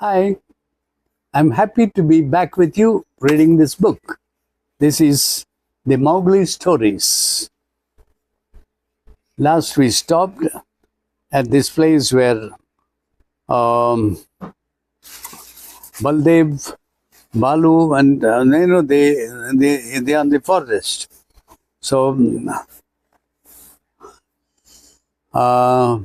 Hi, I'm happy to be back with you reading this book. This is the Mowgli stories. Last we stopped at this place where um, Baldev, Balu, and they are in the forest. So uh,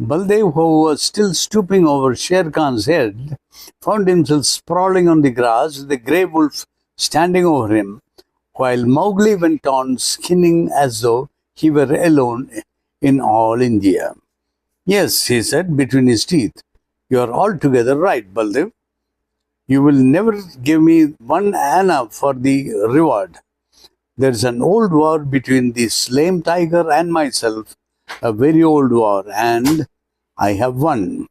Baldev, who was still stooping over Sher Khan's head, found himself sprawling on the grass with the grey wolf standing over him, while Mowgli went on skinning as though he were alone in all India. Yes, he said between his teeth, you are altogether right, Baldev. You will never give me one anna for the reward. There is an old war between this lame tiger and myself, a very old war, and I have won.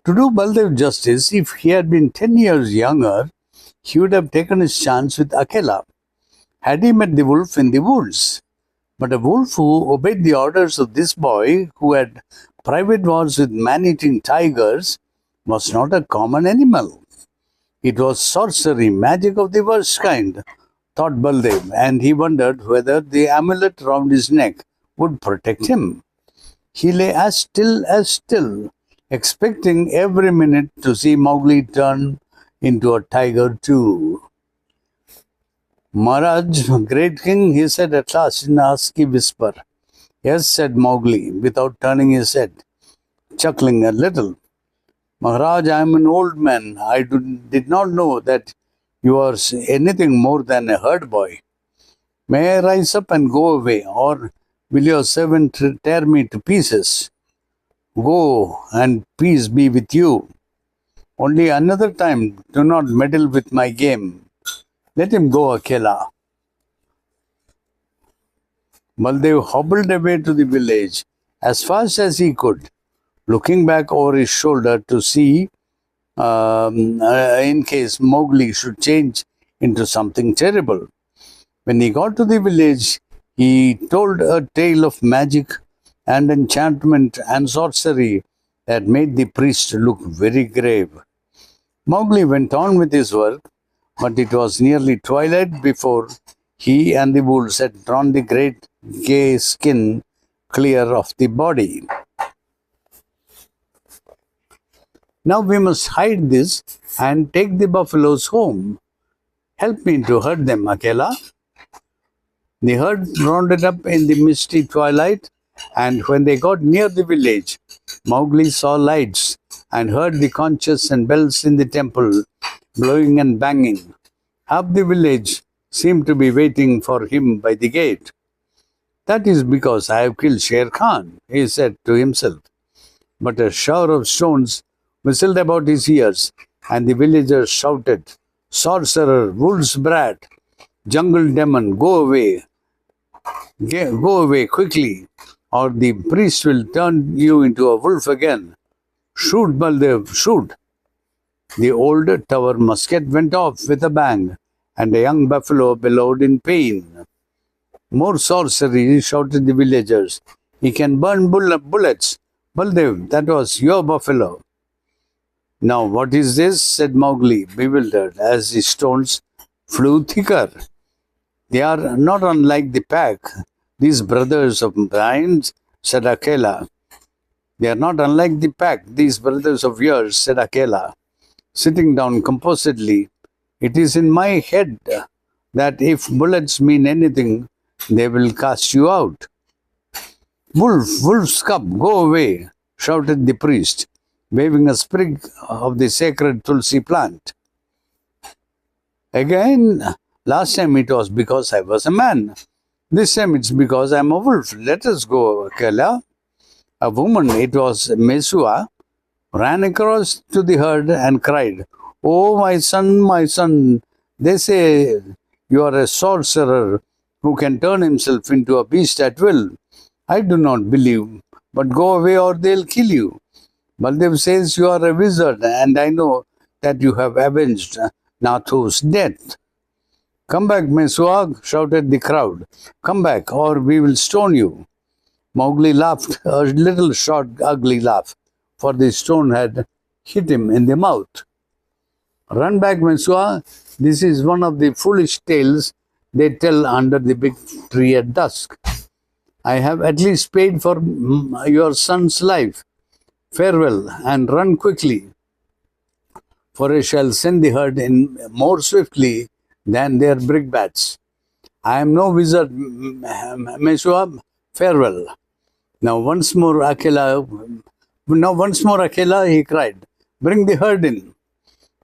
To do Baldev justice, if he had been 10 years younger, he would have taken his chance with Akela, had he met the wolf in the woods. But a wolf who obeyed the orders of this boy, who had private wars with man-eating tigers, was not a common animal. It was sorcery, magic of the worst kind, thought Baldev, and he wondered whether the amulet round his neck would protect him. He lay as still, expecting every minute to see Mowgli turn into a tiger too. Maharaj, great king, he said at last in a husky whisper. Yes, said Mowgli, without turning his head, chuckling a little. Maharaj, I am an old man. I did not know that you are anything more than a herd boy. May I rise up and go away, or will your servant tear me to pieces? Go, and peace be with you. Only another time, do not meddle with my game. Let him go, Akela. Baldev hobbled away to the village as fast as he could, looking back over his shoulder to see in case Mowgli should change into something terrible. When he got to the village, he told a tale of magic and enchantment and sorcery that made the priest look very grave. Mowgli went on with his work, but it was nearly twilight before he and the wolves had drawn the great gay skin clear of the body. Now we must hide this and take the buffaloes home. Help me to herd them, Akela. The herd rounded up in the misty twilight, and when they got near the village, Mowgli saw lights and heard the conches and bells in the temple blowing and banging. Half the village seemed to be waiting for him by the gate. That is because I have killed Sher Khan, he said to himself. But a shower of stones whistled about his ears, and the villagers shouted, Sorcerer, wolf's brat, jungle demon, go away. Go away quickly, or the priest will turn you into a wolf again. Shoot, Baldev, shoot. The old tower musket went off with a bang, and a young buffalo bellowed in pain. More sorcery, shouted the villagers. He can burn bullets. Baldev, that was your buffalo. Now what is this? Said Mowgli, bewildered, as the stones flew thicker. They are not unlike the pack, these brothers of mine, said Akela. They are not unlike the pack, these brothers of yours, said Akela. Sitting down composedly, it is in my head that if bullets mean anything, they will cast you out. Wolf's cub, go away, shouted the priest, waving a sprig of the sacred tulsi plant. Again, last time it was because I was a man. This time it's because I am a wolf. Let us go, Akela. A woman, it was Mesua, ran across to the herd and cried, Oh, my son, they say you are a sorcerer who can turn himself into a beast at will. I do not believe, but go away or they'll kill you. Baldev says you are a wizard, and I know that you have avenged Nathu's death. Come back, Mesua, shouted the crowd. Come back, or we will stone you. Mowgli laughed, a little short, ugly laugh, for the stone had hit him in the mouth. Run back, Mesua. This is one of the foolish tales they tell under the big tree at dusk. I have at least paid for your son's life. Farewell, and run quickly, for I shall send the herd in more swiftly than their brickbats. I am no wizard, Mesua. Farewell. Now once more, Akela, he cried, bring the herd in.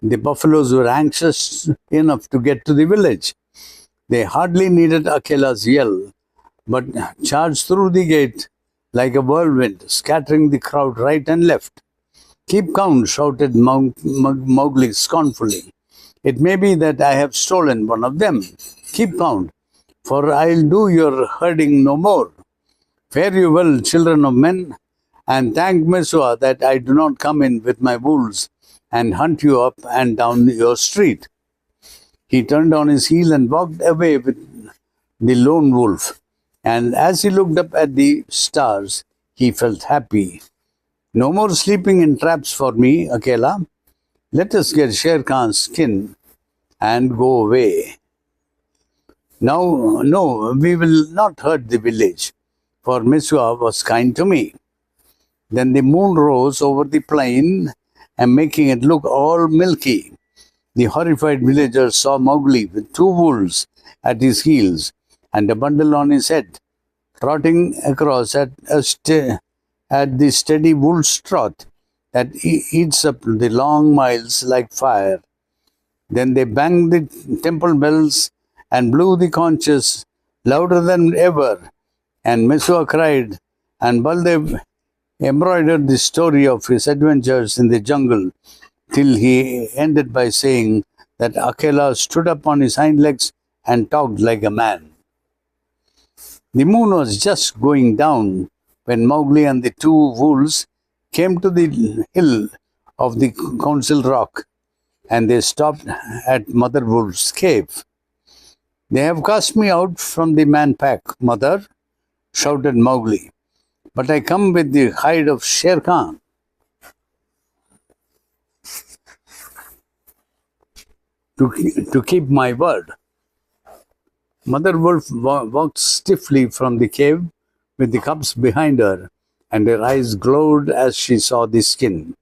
The buffaloes were anxious enough to get to the village. They hardly needed Akela's yell, but charged through the gate like a whirlwind, scattering the crowd right and left. Keep count, shouted Mowgli scornfully. It may be that I have stolen one of them. Keep count, for I'll do your herding no more. Fare you well, children of men, and thank Mesua that I do not come in with my wolves and hunt you up and down your street. He turned on his heel and walked away with the lone wolf. And as he looked up at the stars, he felt happy. No more sleeping in traps for me, Akela. Let us get Sher Khan's skin and go away. Now, no, we will not hurt the village, for Mesua was kind to me. Then the moon rose over the plain and making it look all milky. The horrified villagers saw Mowgli with 2 wolves at his heels and a bundle on his head, trotting across at the steady wolf's trot that eats up the long miles like fire. Then they banged the temple bells and blew the conches louder than ever, and Mesua cried, and Baldev embroidered the story of his adventures in the jungle till he ended by saying that Akela stood up on his hind legs and talked like a man. The moon was just going down when Mowgli and the 2 wolves came to the hill of the Council Rock, and they stopped at Mother Wolf's cave. They have cast me out from the man pack, Mother, shouted Mowgli, but I come with the hide of Sher Khan. To keep my word. Mother Wolf walked stiffly from the cave with the cubs behind her, and her eyes glowed as she saw the skin.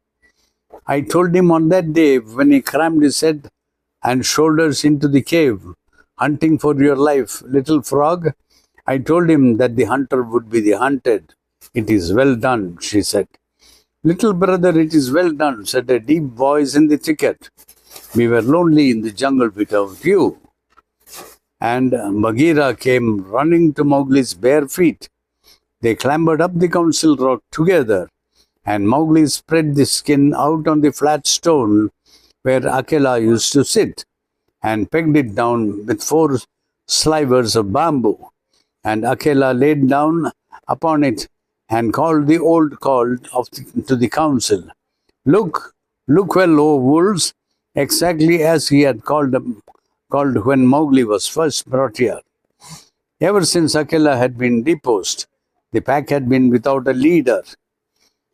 I told him on that day when he crammed his head and shoulders into the cave, hunting for your life, little frog. I told him that the hunter would be the hunted. It is well done, she said. Little brother, it is well done, said a deep voice in the thicket. We were lonely in the jungle without you. And Bagheera came running to Mowgli's bare feet. They clambered up the council rock together, and Mowgli spread the skin out on the flat stone where Akela used to sit, and pegged it down with 4 slivers of bamboo. And Akela laid down upon it and called the old call to the council. Look well, O wolves, exactly as he had called when Mowgli was first brought here. Ever since Akela had been deposed, the pack had been without a leader,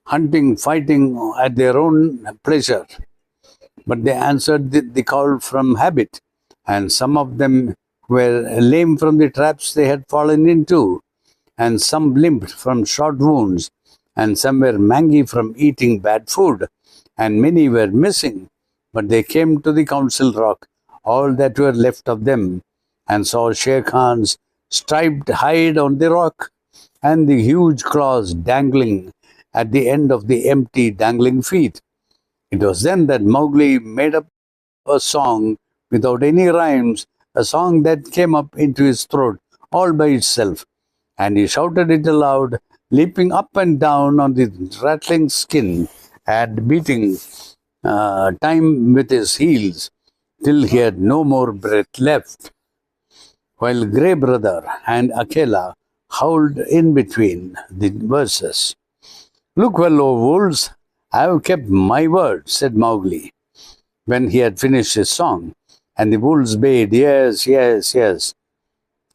hunting, fighting at their own pleasure. But they answered the call from habit, and some of them were lame from the traps they had fallen into, and some limped from short wounds, and some were mangy from eating bad food, and many were missing. But they came to the council rock, all that were left of them, and saw Sher Khan's striped hide on the rock, and the huge claws dangling at the end of the empty dangling feet. It was then that Mowgli made up a song without any rhymes, a song that came up into his throat all by itself, and he shouted it aloud, leaping up and down on the rattling skin and beating time with his heels till he had no more breath left, while Grey Brother and Akela howled in between the verses. Look well, O wolves, I have kept my word, said Mowgli, when he had finished his song, and the wolves bayed, yes, yes, yes.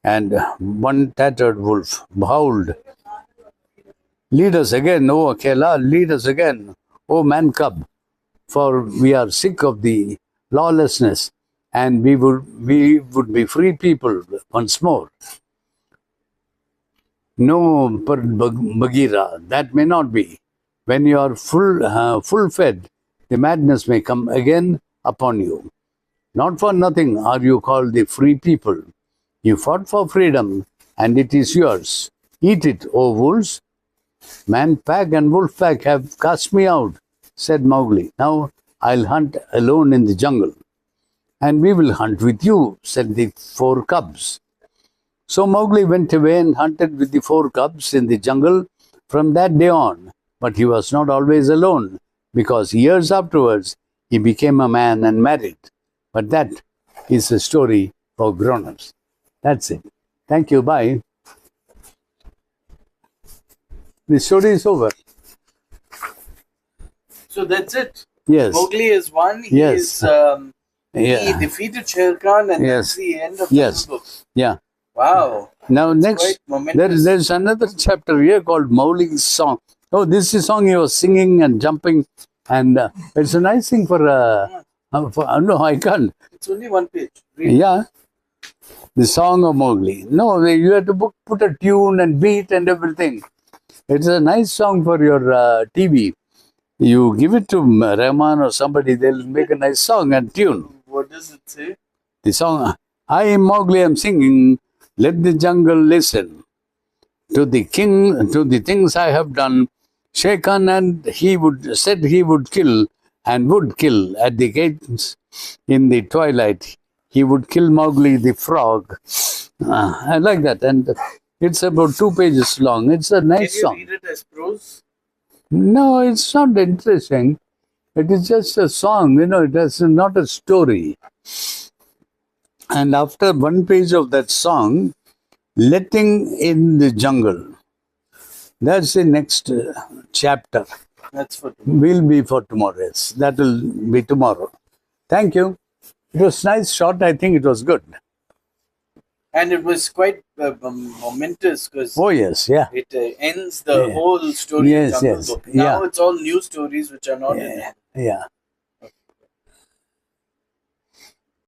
And one tattered wolf howled, lead us again, O Akela, lead us again, O man cub. for we are sick of the lawlessness, and we would be free people once more. No, Bagheera, that may not be. When you are full fed, the madness may come again upon you. Not for nothing are you called the free people. You fought for freedom, and it is yours. Eat it, O wolves. Man pack and wolf pack have cast me out, said Mowgli. Now I'll hunt alone in the jungle. And we will hunt with you, said the 4 cubs. So Mowgli went away and hunted with the 4 cubs in the jungle from that day on. But he was not always alone, because years afterwards he became a man and married. But that is a story for grown-ups. That's it. Thank you. Bye. The story is over. So that's it. Yes. Mowgli is one. He Yes. He defeated Sher Khan, and Yes. that's the end of Yes. the book. Yeah. Wow. Now It's next, quite momentous. there's another chapter here called Mowgli's song. Oh, this is a song he was singing and jumping, and it's a nice thing for. No, I can't. It's only 1 page. Read. Yeah, the song of Mowgli. No, you have to put a tune and beat and everything. It's a nice song for your TV. You give it to Rahman or somebody, they'll make a nice song and tune. What does it say? The song, I, Mowgli, am singing, let the jungle listen to the king, to the things I have done. Shere Khan and he said he would kill and would kill at the gates in the twilight. He would kill Mowgli the frog. I like that, and it's about 2 pages long. It's a nice Can you song. read it as prose? No, it's not interesting. It is just a song, it is not a story. And after 1 page of that song, letting in the jungle, that's the next chapter. That's for tomorrow. Will be for tomorrow. Yes, that will be tomorrow. Thank you. It was nice, short. I think it was good. And it was quite momentous because Oh, yes, yeah. it ends the Yeah. whole story Yes, of Jungle yes. Book. Now Yeah. it's all new stories which are not in Yeah. it. Yeah.